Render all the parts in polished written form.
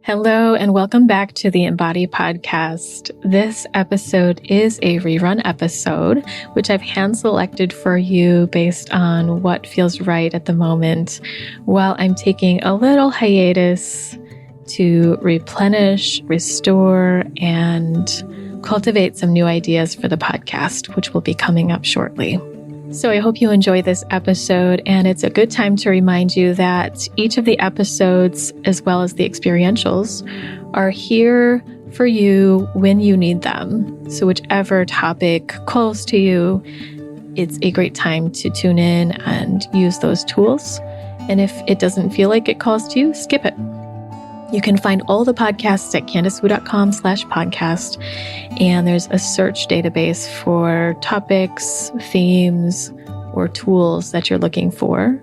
Hello, and welcome back to the Embody Podcast. This episode is a rerun episode, which I've hand-selected for you based on what feels right at the moment, while I'm taking a little hiatus to replenish, restore, and cultivate some new ideas for the podcast, which will be coming up shortly. So I hope you enjoy this episode, and it's a good time to remind you that each of the episodes, as well as the experientials, are here for you when you need them. So whichever topic calls to you, it's a great time to tune in and use those tools. And if it doesn't feel like it calls to you, skip it. You can find all the podcasts at CandiceWu.com/podcast, and there's a search database for topics, themes, or tools that you're looking for,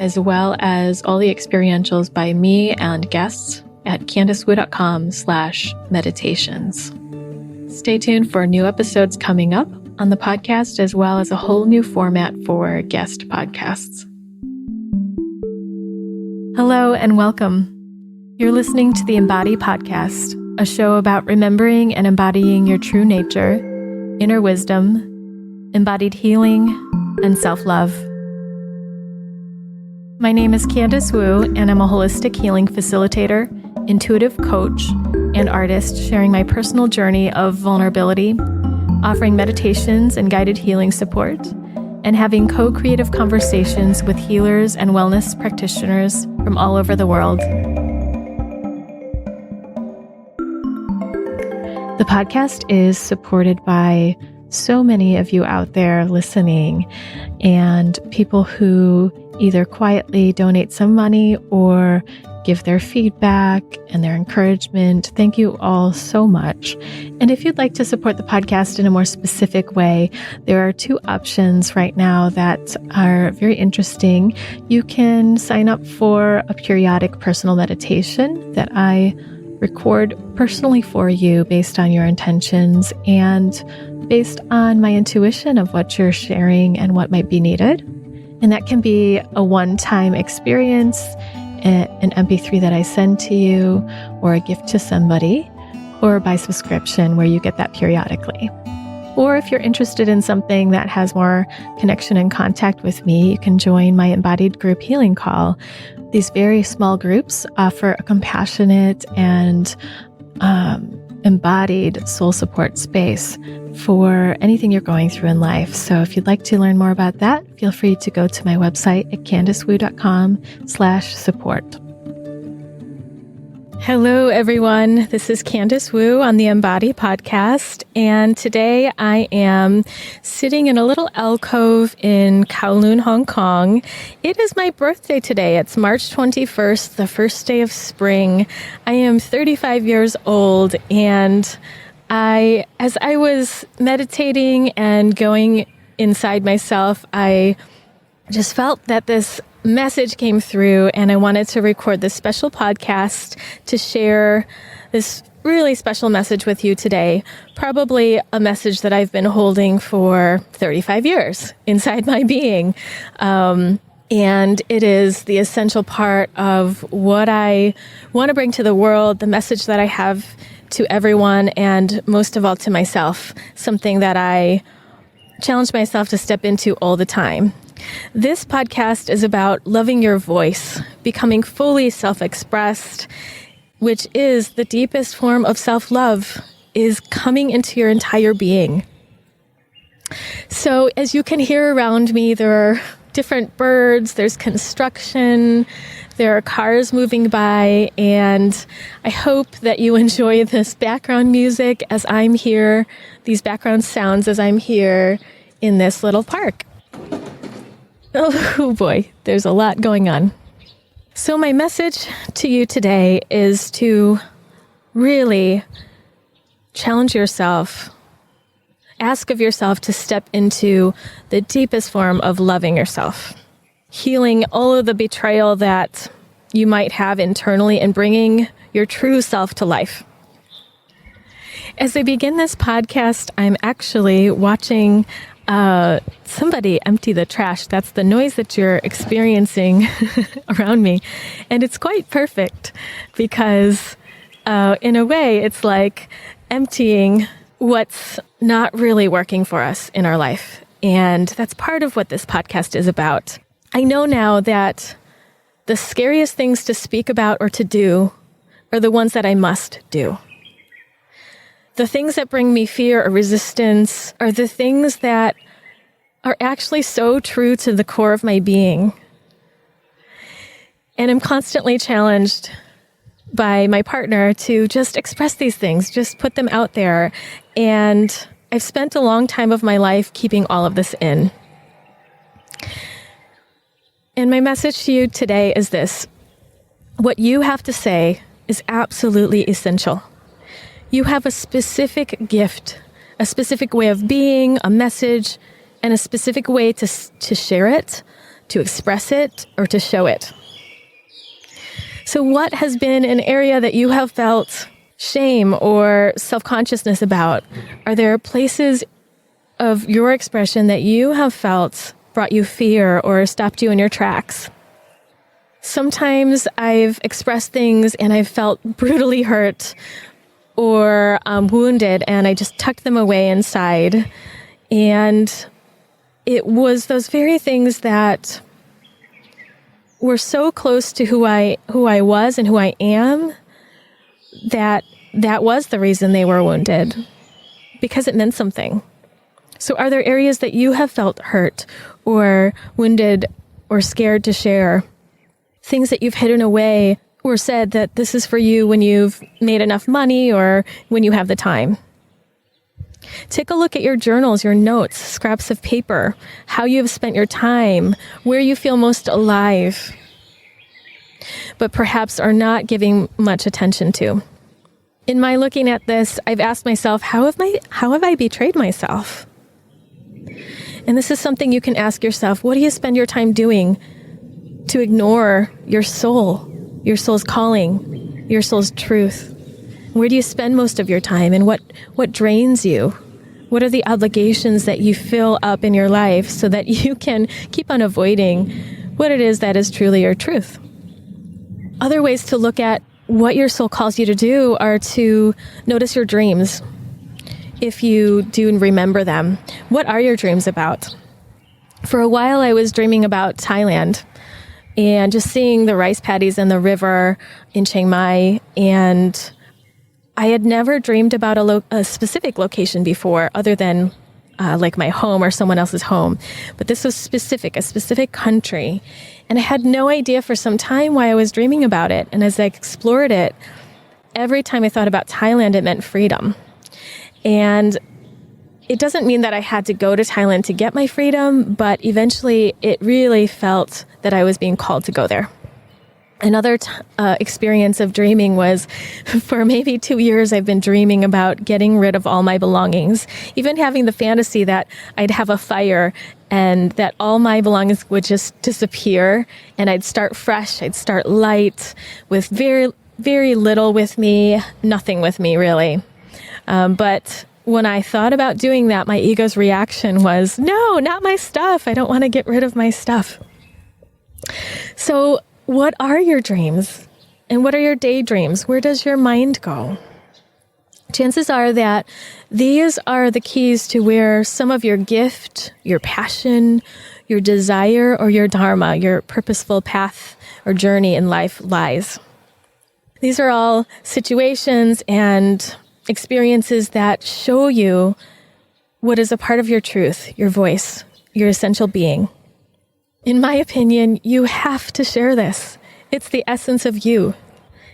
as well as all the experientials by me and guests at CandiceWu.com/meditations. Stay tuned for new episodes coming up on the podcast, as well as a whole new format for guest podcasts. Hello and welcome. You're listening to the Embody Podcast, a show about remembering and embodying your true nature, inner wisdom, embodied healing, and self-love. My name is Candice Wu, and I'm a holistic healing facilitator, intuitive coach, and artist sharing my personal journey of vulnerability, offering meditations and guided healing support, and having co-creative conversations with healers and wellness practitioners from all over the world. The podcast is supported by so many of you out there listening, and people who either quietly donate some money or give their feedback and their encouragement. Thank you all so much. And if you'd like to support the podcast in a more specific way, there are two options right now that are very interesting. You can sign up for a periodic personal meditation that I record personally for you based on your intentions and based on my intuition of what you're sharing and what might be needed. And that can be a one-time experience, an MP3 that I send to you, or a gift to somebody, or by subscription where you get that periodically. Or if you're interested in something that has more connection and contact with me, you can join my embodied group healing call. These very small groups offer a compassionate and embodied soul support space for anything you're going through in life. So if you'd like to learn more about that, feel free to go to my website at CandiceWu.com/support. Hello, everyone. This is Candice Wu on the Embody Podcast, and today I am sitting in a little alcove in Kowloon, Hong Kong. It is my birthday today. It's March 21st, the first day of spring. I am 35 years old, and as I was meditating and going inside myself, I just felt that this message came through, and I wanted to record this special podcast to share this really special message with you today. Probably a message that I've been holding for 35 years inside my being. And it is the essential part of what I want to bring to the world, the message that I have to everyone, and most of all to myself, something that I challenge myself to step into all the time. This podcast is about loving your voice, becoming fully self-expressed, which is the deepest form of self-love, is coming into your entire being. So as you can hear around me, there are different birds, there's construction, there are cars moving by, and I hope that you enjoy this background music as I'm here, these background sounds as I'm here in this little park. Oh boy, there's a lot going on. So my message to you today is to really challenge yourself, ask of yourself to step into the deepest form of loving yourself, healing all of the betrayal that you might have internally and bringing your true self to life. As I begin this podcast, I'm actually watching Somebody empty the trash. That's the noise that you're experiencing around me. And it's quite perfect because in a way, it's like emptying what's not really working for us in our life. And that's part of what this podcast is about. I know now that the scariest things to speak about or to do are the ones that I must do. The things that bring me fear or resistance are the things that are actually so true to the core of my being. And I'm constantly challenged by my partner to just express these things, just put them out there. And I've spent a long time of my life keeping all of this in. And my message to you today is this. What you have to say is absolutely essential. You have a specific gift, a specific way of being, a message, and a specific way to share it, to express it, or to show it. So what has been an area that you have felt shame or self-consciousness about? Are there places of your expression that you have felt brought you fear or stopped you in your tracks? Sometimes I've expressed things and I've felt brutally hurt or wounded, and I just tucked them away inside. And it was those very things that were so close to who I was and who I am that was the reason they were wounded, because it meant something. So are there areas that you have felt hurt or wounded or scared to share? Things that you've hidden away or said that this is for you when you've made enough money or when you have the time? Take a look at your journals, your notes, scraps of paper, how you've spent your time, where you feel most alive, but perhaps are not giving much attention to. In my looking at this, I've asked myself, how have I betrayed myself? And this is something you can ask yourself. What do you spend your time doing to ignore your soul's calling, your soul's truth? Where do you spend most of your time, and what drains you? What are the obligations that you fill up in your life so that you can keep on avoiding what it is that is truly your truth? Other ways to look at what your soul calls you to do are to notice your dreams. If you do remember them, what are your dreams about? For a while, I was dreaming about Thailand and just seeing the rice paddies and the river in Chiang Mai. And I had never dreamed about a specific location before other than like my home or someone else's home. But this was a specific country. And I had no idea for some time why I was dreaming about it. And as I explored it, every time I thought about Thailand, it meant freedom. And it doesn't mean that I had to go to Thailand to get my freedom, but eventually it really felt that I was being called to go there. Another experience of dreaming was for maybe 2 years, I've been dreaming about getting rid of all my belongings, even having the fantasy that I'd have a fire and that all my belongings would just disappear and I'd start fresh, I'd start light with very, very little with me, nothing with me really. But when I thought about doing that, my ego's reaction was, no, not my stuff. I don't want to get rid of my stuff. So what are your dreams? And what are your daydreams? Where does your mind go? Chances are that these are the keys to where some of your gift, your passion, your desire, or your dharma, your purposeful path or journey in life lies. These are all situations and experiences that show you what is a part of your truth, your voice, your essential being. In my opinion, you have to share this. It's the essence of you.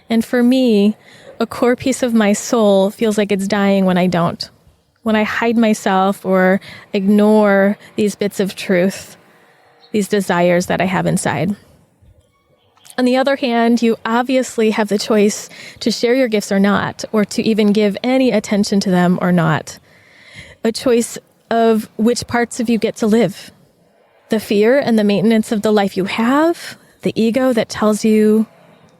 And for me, a core piece of my soul feels like it's dying when I don't. When I hide myself or ignore these bits of truth, these desires that I have inside. On the other hand, you obviously have the choice to share your gifts or not, or to even give any attention to them or not. A choice of which parts of you get to live. The fear and the maintenance of the life you have, the ego that tells you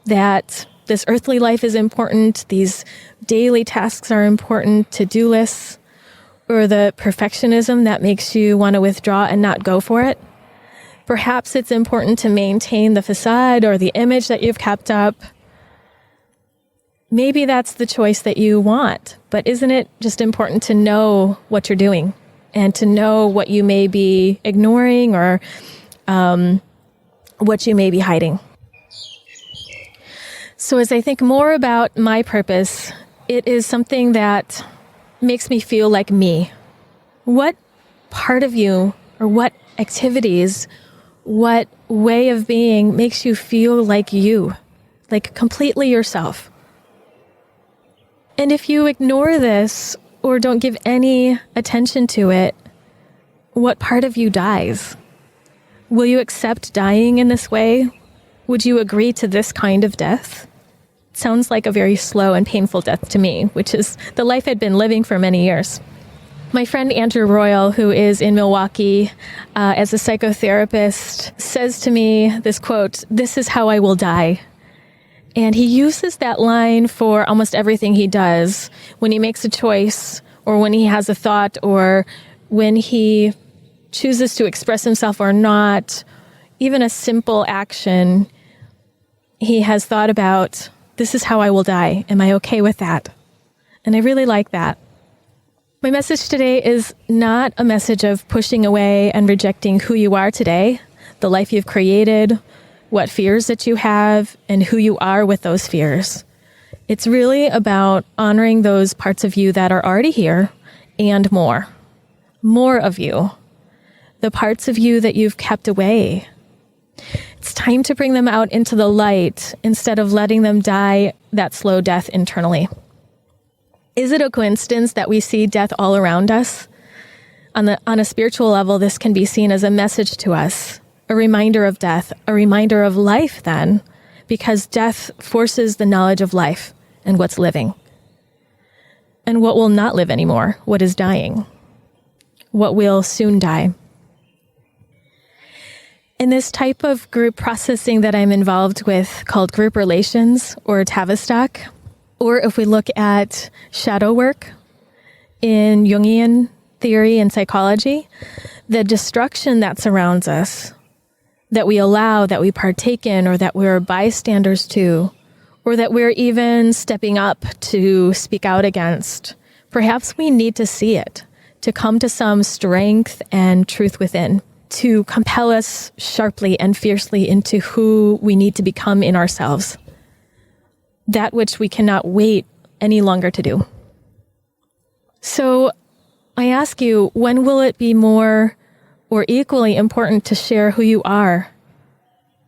that this earthly life is important, these daily tasks are important, to-do lists, or the perfectionism that makes you want to withdraw and not go for it. Perhaps it's important to maintain the facade or the image that you've kept up. Maybe that's the choice that you want, but isn't it just important to know what you're doing and to know what you may be ignoring or what you may be hiding? So as I think more about my purpose, it is something that makes me feel like me. What part of you or what activities, what way of being makes you feel like you, like completely yourself? And if you ignore this or don't give any attention to it, what part of you dies? Will you accept dying in this way? Would you agree to this kind of death? It sounds like a very slow and painful death to me, which is the life I'd been living for many years. My friend Andrew Royal, who is in Milwaukee as a psychotherapist, says to me this quote, "This is how I will die." And he uses that line for almost everything he does. When he makes a choice, or when he has a thought, or when he chooses to express himself or not, even a simple action, he has thought about, this is how I will die. Am I okay with that? And I really like that. My message today is not a message of pushing away and rejecting who you are today, the life you've created, what fears that you have, and who you are with those fears. It's really about honoring those parts of you that are already here and more of you, the parts of you that you've kept away. It's time to bring them out into the light instead of letting them die that slow death internally. Is it a coincidence that we see death all around us? On a spiritual level, this can be seen as a message to us, a reminder of death, a reminder of life then, because death forces the knowledge of life and what's living. And what will not live anymore, what is dying, what will soon die. In this type of group processing that I'm involved with called group relations or Tavistock, or if we look at shadow work in Jungian theory and psychology, the destruction that surrounds us, that we allow, that we partake in, or that we're bystanders to, or that we're even stepping up to speak out against, perhaps we need to see it, to come to some strength and truth within, to compel us sharply and fiercely into who we need to become in ourselves, that which we cannot wait any longer to do. So I ask you, when will it be more or equally important to share who you are,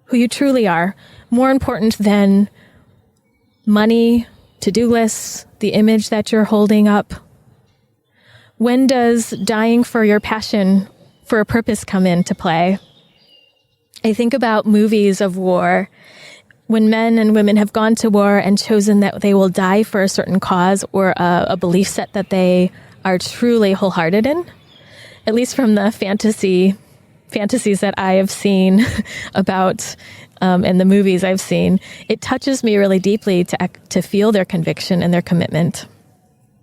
who you truly are, more important than money, to-do lists, the image that you're holding up? When does dying for your passion, for a purpose, come into play? I think about movies of war, when men and women have gone to war and chosen that they will die for a certain cause or a belief set that they are truly wholehearted in, at least from the fantasies that I have seen about in the movies I've seen, it touches me really deeply to feel their conviction and their commitment,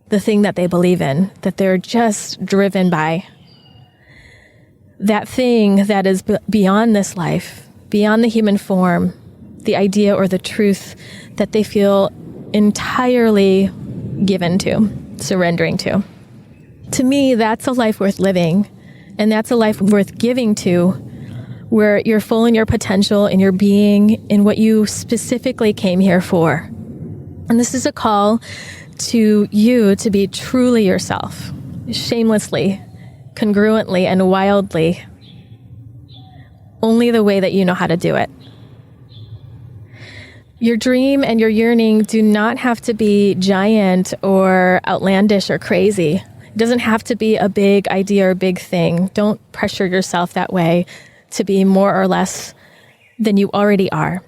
the thing that they believe in, that they're just driven by. That thing that is beyond this life, beyond the human form, the idea or the truth that they feel entirely given to, surrendering to. To me, that's a life worth living, and that's a life worth giving to, where you're full in your potential, in your being, in what you specifically came here for. And this is a call to you to be truly yourself, shamelessly, congruently, and wildly, only the way that you know how to do it. Your dream and your yearning do not have to be giant or outlandish or crazy. It doesn't have to be a big idea or big thing. Don't pressure yourself that way to be more or less than you already are.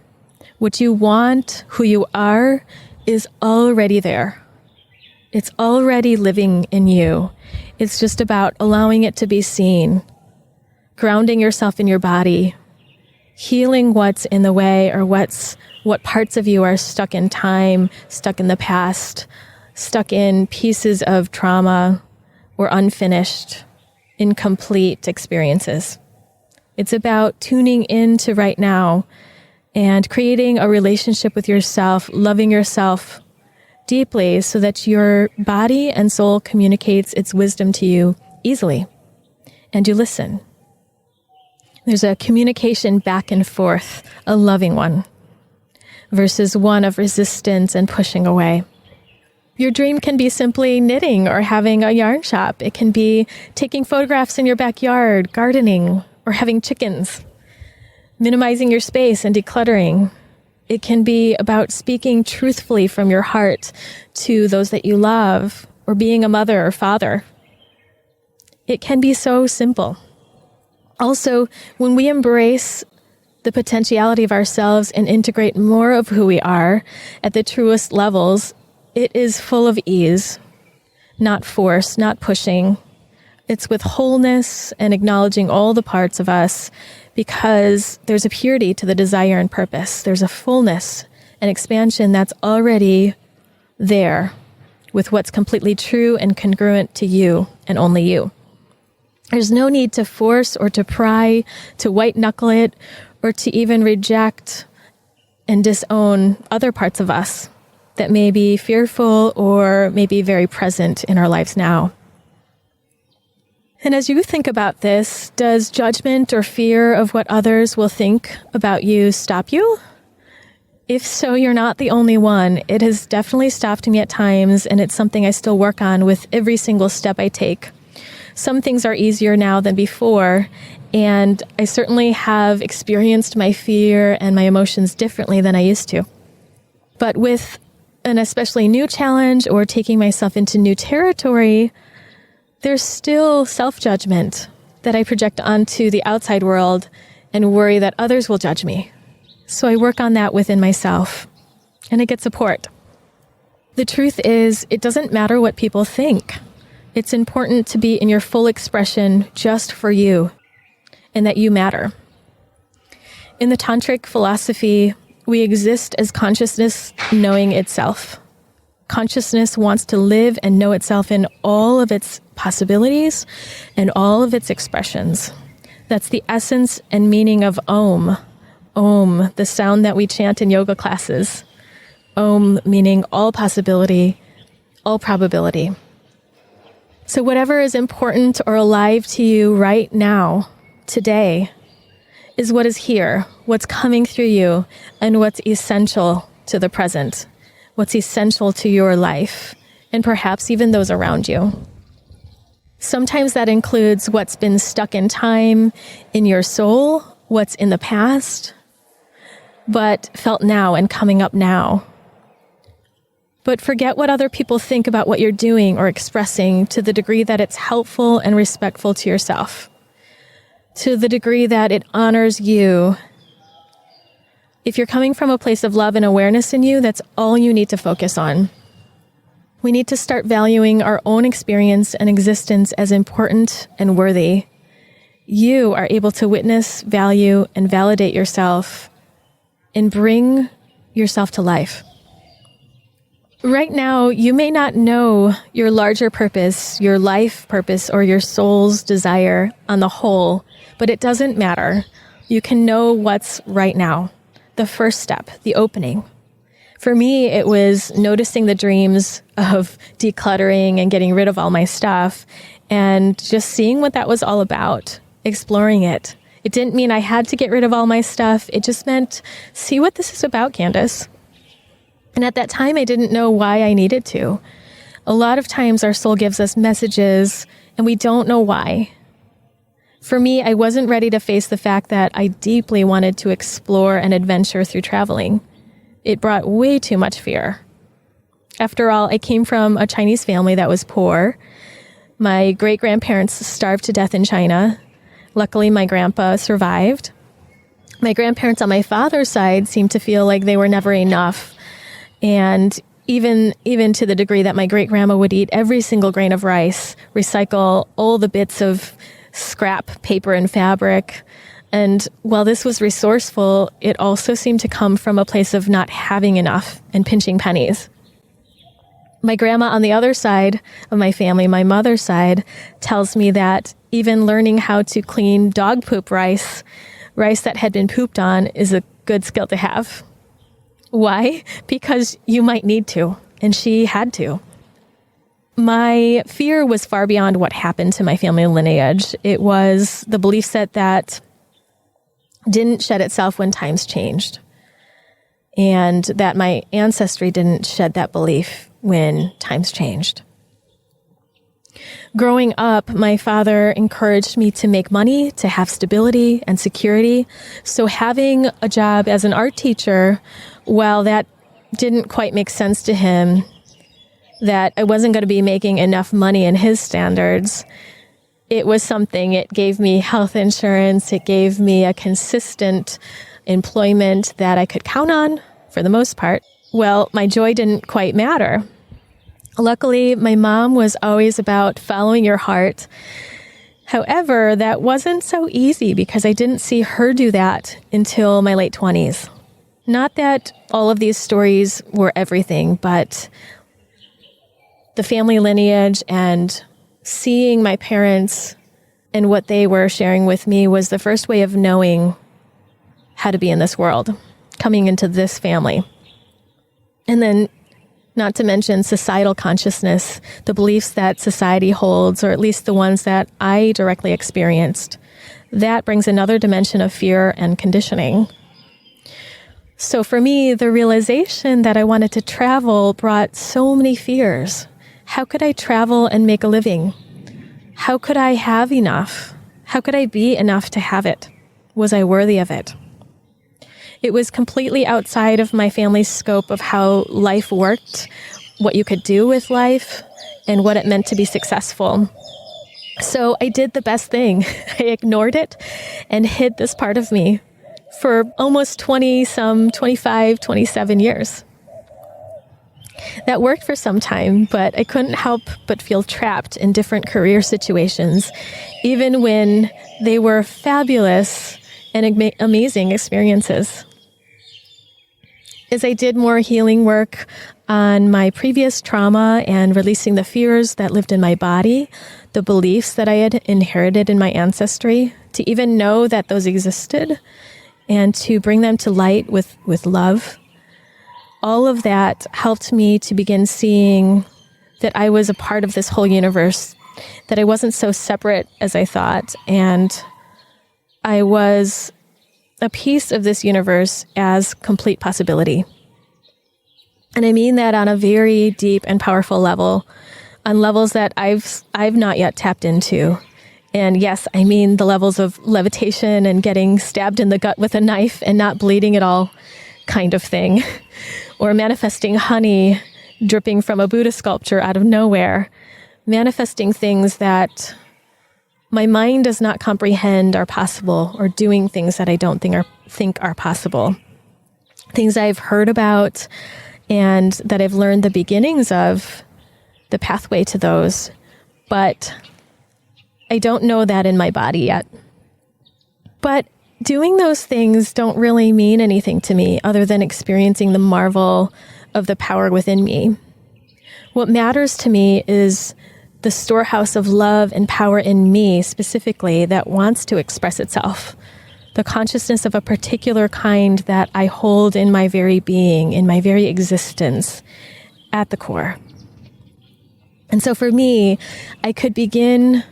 What you want, who you are, is already there. It's already living in you. It's just about allowing it to be seen, grounding yourself in your body, healing what's in the way or what parts of you are stuck in time, stuck in the past, stuck in pieces of trauma, or unfinished, incomplete experiences. It's about tuning into right now and creating a relationship with yourself, loving yourself deeply so that your body and soul communicates its wisdom to you easily, and you listen. There's a communication back and forth, a loving one, versus one of resistance and pushing away. Your dream can be simply knitting or having a yarn shop. It can be taking photographs in your backyard, gardening, or having chickens, minimizing your space and decluttering. It can be about speaking truthfully from your heart to those that you love, or being a mother or father. It can be so simple. Also, when we embrace the potentiality of ourselves and integrate more of who we are at the truest levels, it is full of ease, not force, not pushing. It's with wholeness and acknowledging all the parts of us, because there's a purity to the desire and purpose. There's a fullness and expansion that's already there with what's completely true and congruent to you and only you. There's no need to force or to pry, to white knuckle it, or to even reject and disown other parts of us that may be fearful or may be very present in our lives now. And as you think about this, does judgment or fear of what others will think about you stop you? If so, you're not the only one. It has definitely stopped me at times, and it's something I still work on with every single step I take. Some things are easier now than before, and I certainly have experienced my fear and my emotions differently than I used to. But with an especially new challenge or taking myself into new territory, there's still self-judgment that I project onto the outside world and worry that others will judge me. So I work on that within myself, and I get support. The truth is, it doesn't matter what people think. It's important to be in your full expression just for you, and that you matter. In the Tantric Philosophy, we exist as consciousness knowing itself. Consciousness wants to live and know itself in all of its possibilities and all of its expressions. That's the essence and meaning of Om. Om, the sound that we chant in yoga classes. Om meaning all possibility, all probability. So whatever is important or alive to you right now, today, is what is here, what's coming through you, and what's essential to the present, what's essential to your life, and perhaps even those around you. Sometimes that includes what's been stuck in time in your soul, what's in the past, but felt now and coming up now. But forget what other people think about what you're doing or expressing to the degree that it's helpful and respectful to yourself, to the degree that it honors you. If you're coming from a place of love and awareness in you, that's all you need to focus on. We need to start valuing our own experience and existence as important and worthy. You are able to witness, value, and validate yourself and bring yourself to life. Right now, you may not know your larger purpose, your life purpose, or your soul's desire on the whole, but it doesn't matter. You can know what's right now. The first step, the opening. For me, it was noticing the dreams of decluttering and getting rid of all my stuff and just seeing what that was all about, exploring it. It didn't mean I had to get rid of all my stuff. It just meant, see what this is about, Candice. And at that time, I didn't know why I needed to. A lot of times our soul gives us messages and we don't know why. For me, I wasn't ready to face the fact that I deeply wanted to explore and adventure through traveling. It brought way too much fear. After all, I came from a Chinese family that was poor. My great-grandparents starved to death in China. Luckily, my grandpa survived. My grandparents on my father's side seemed to feel like they were never enough. And even to the degree that my great-grandma would eat every single grain of rice, recycle all the bits of scrap paper and fabric. And while this was resourceful, it also seemed to come from a place of not having enough and pinching pennies. My grandma on the other side of my family, my mother's side, tells me that even learning how to clean dog poop rice that had been pooped on, is a good skill to have. Why? Because you might need to, and she had to. My fear was far beyond what happened to my family lineage. It was the belief set that didn't shed itself when times changed, and that my ancestry didn't shed that belief when times changed. Growing up, my father encouraged me to make money, to have stability and security. So having a job as an art teacher, while that didn't quite make sense to him, that I wasn't going to be making enough money in his standards, it was something. It gave me health insurance. It gave me a consistent employment that I could count on for the most part. Well, my joy didn't quite matter. Luckily, my mom was always about following your heart. However, that wasn't so easy because I didn't see her do that until my late 20s. Not that all of these stories were everything, but the family lineage and seeing my parents and what they were sharing with me was the first way of knowing how to be in this world, coming into this family. And then, not to mention societal consciousness, the beliefs that society holds, or at least the ones that I directly experienced. That brings another dimension of fear and conditioning. So for me, the realization that I wanted to travel brought so many fears. How could I travel and make a living? How could I have enough? How could I be enough to have it? Was I worthy of it? It was completely outside of my family's scope of how life worked, what you could do with life, and what it meant to be successful. So I did the best thing. I ignored it and hid this part of me for almost 25, 27 years. That worked for some time, but I couldn't help but feel trapped in different career situations, even when they were fabulous and amazing experiences. As I did more healing work on my previous trauma and releasing the fears that lived in my body, the beliefs that I had inherited in my ancestry, to even know that those existed and to bring them to light with love, all of that helped me to begin seeing that I was a part of this whole universe, that I wasn't so separate as I thought, and I was a piece of this universe as complete possibility. And I mean that on a very deep and powerful level, on levels that I've not yet tapped into. And yes, I mean the levels of levitation and getting stabbed in the gut with a knife and not bleeding at all kind of thing. Or manifesting honey dripping from a Buddha sculpture out of nowhere. Manifesting things that my mind does not comprehend are possible, or doing things that I don't think are possible. Things I've heard about and that I've learned the beginnings of, the pathway to those, but I don't know that in my body yet. But doing those things don't really mean anything to me other than experiencing the marvel of the power within me. What matters to me is the storehouse of love and power in me specifically that wants to express itself. The consciousness of a particular kind that I hold in my very being, in my very existence, at the core. And so for me, I could begin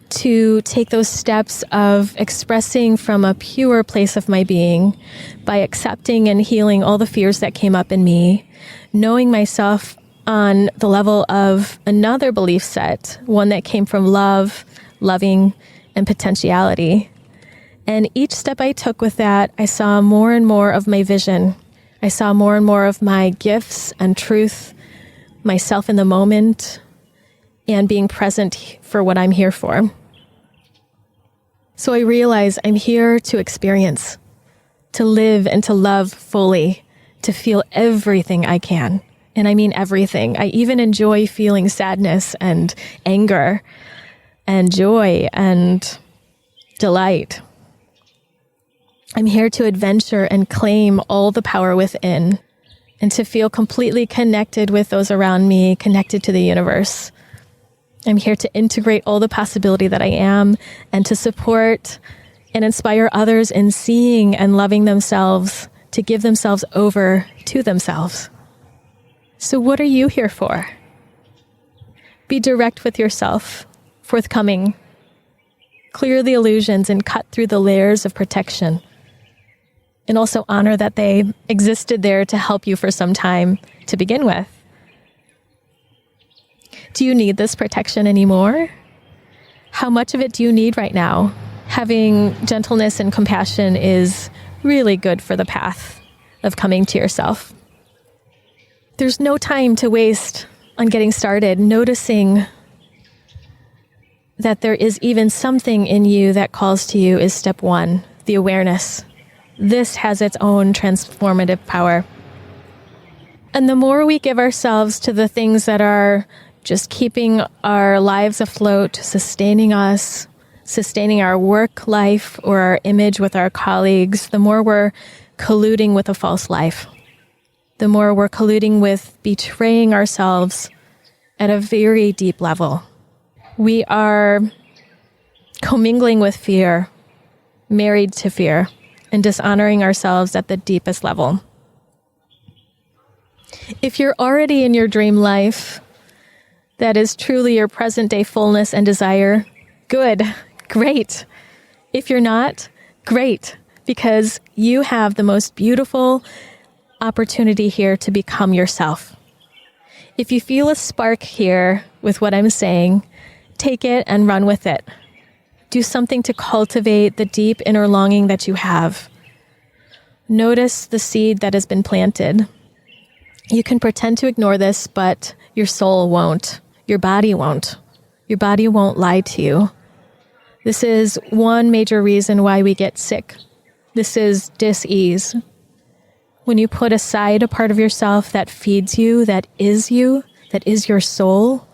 to take those steps of expressing from a pure place of my being by accepting and healing all the fears that came up in me, knowing myself on the level of another belief set, one that came from love, loving, and potentiality. And each step I took with that, I saw more and more of my vision. I saw more and more of my gifts and truth, myself in the moment, and being present for what I'm here for. So I realize I'm here to experience, to live and to love fully, to feel everything I can. And I mean everything. I even enjoy feeling sadness and anger and joy and delight. I'm here to adventure and claim all the power within. and to feel completely connected with those around me, connected to the universe. I'm here to integrate all the possibility that I am and to support and inspire others in seeing and loving themselves, to give themselves over to themselves. So what are you here for? Be direct with yourself, forthcoming. Clear the illusions and cut through the layers of protection. And also honor that they existed there to help you for some time to begin with. Do you need this protection anymore? How much of it do you need right now? Having gentleness and compassion is really good for the path of coming to yourself. There's no time to waste on getting started, noticing that there is even something in you that calls to you is step one, the awareness. This has its own transformative power. And the more we give ourselves to the things that are just keeping our lives afloat, sustaining us, sustaining our work life or our image with our colleagues, the more we're colluding with a false life. The more we're colluding with betraying ourselves at a very deep level. We are commingling with fear, married to fear, and dishonoring ourselves at the deepest level. If you're already in your dream life, that is truly your present day fullness and desire, good, great. If you're not, great, because you have the most beautiful opportunity here to become yourself. If you feel a spark here with what I'm saying, take it and run with it. Do something to cultivate the deep inner longing that you have. Notice the seed that has been planted. You can pretend to ignore this, but your soul won't. Your body won't. Your body won't lie to you. This is one major reason why we get sick. This is dis-ease. When you put aside a part of yourself that feeds you, that is your soul,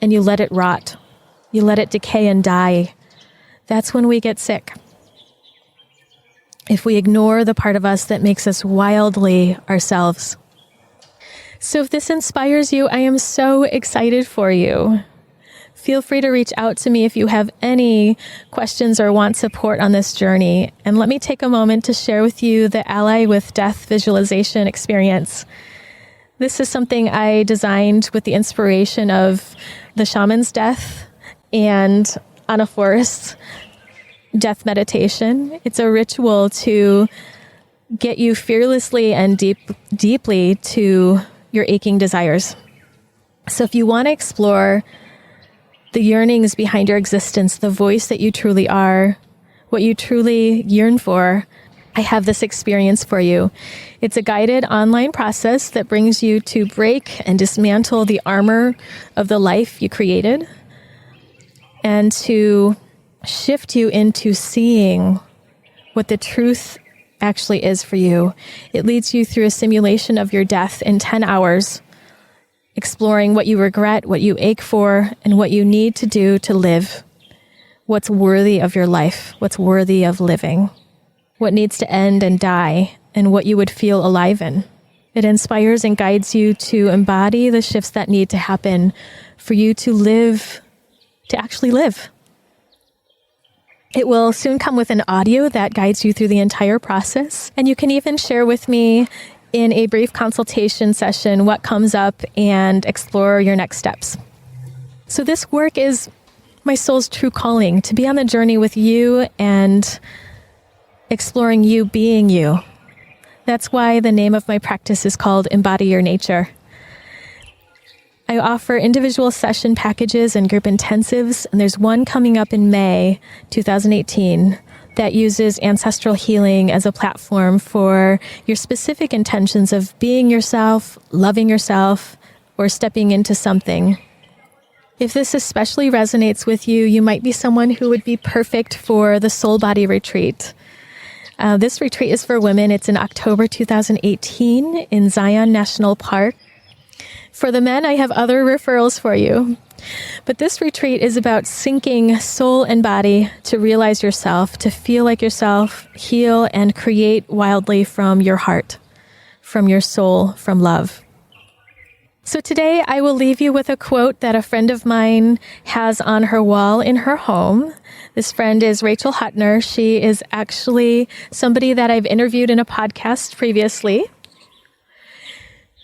and you let it rot, you let it decay and die, that's when we get sick. If we ignore the part of us that makes us wildly ourselves. So if this inspires you, I am so excited for you. Feel free to reach out to me if you have any questions or want support on this journey. And let me take a moment to share with you the Ally with Death visualization experience. This is something I designed with the inspiration of the shaman's death and Anna Forrest's death meditation. It's a ritual to get you fearlessly and deeply to your aching desires. So if you want to explore the yearnings behind your existence, the voice that you truly are, what you truly yearn for, I have this experience for you. It's a guided online process that brings you to break and dismantle the armor of the life you created and to shift you into seeing what the truth actually is for you. It leads you through a simulation of your death in 10 hours, exploring what you regret, what you ache for, and what you need to do to live. What's worthy of your life, what's worthy of living, what needs to end and die, and what you would feel alive in. It inspires and guides you to embody the shifts that need to happen for you to live, to actually live. It will soon come with an audio that guides you through the entire process, and you can even share with me in a brief consultation session what comes up and explore your next steps. So this work is my soul's true calling, to be on the journey with you and exploring you being you. That's why the name of my practice is called Embody Your Nature. I offer individual session packages and group intensives, and there's one coming up in May 2018 that uses ancestral healing as a platform for your specific intentions of being yourself, loving yourself, or stepping into something. If this especially resonates with you, you might be someone who would be perfect for the Soul Body Retreat. This retreat is for women. It's in October 2018 in Zion National Park. For the men, I have other referrals for you. But this retreat is about syncing soul and body to realize yourself, to feel like yourself, heal, and create wildly from your heart, from your soul, from love. So today I will leave you with a quote that a friend of mine has on her wall in her home. This friend is Rachel Hutner. She is actually somebody that I've interviewed in a podcast previously.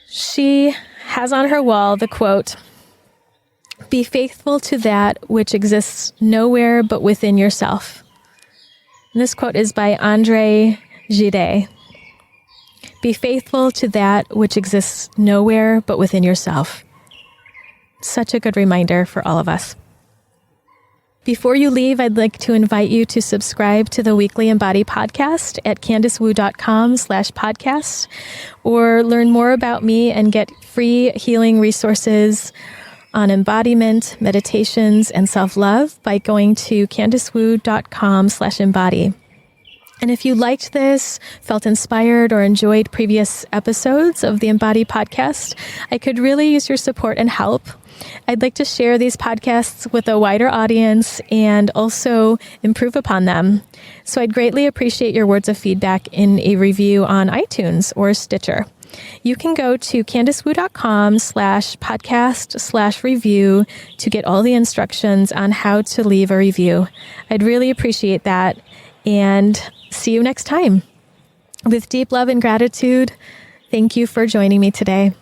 She has on her wall the quote, "Be faithful to that which exists nowhere but within yourself." And this quote is by Andre Gide. Be faithful to that which exists nowhere but within yourself. Such a good reminder for all of us. Before you leave, I'd like to invite you to subscribe to the weekly Embody Podcast at CandiceWu.com/podcast, or learn more about me and get free healing resources on embodiment, meditations, and self-love by going to CandiceWu.com/embody. And if you liked this, felt inspired, or enjoyed previous episodes of the Embody Podcast, I could really use your support and help. I'd like to share these podcasts with a wider audience and also improve upon them. So I'd greatly appreciate your words of feedback in a review on iTunes or Stitcher. You can go to CandiceWu.com/podcast/review to get all the instructions on how to leave a review. I'd really appreciate that. And see you next time. With deep love and gratitude, thank you for joining me today.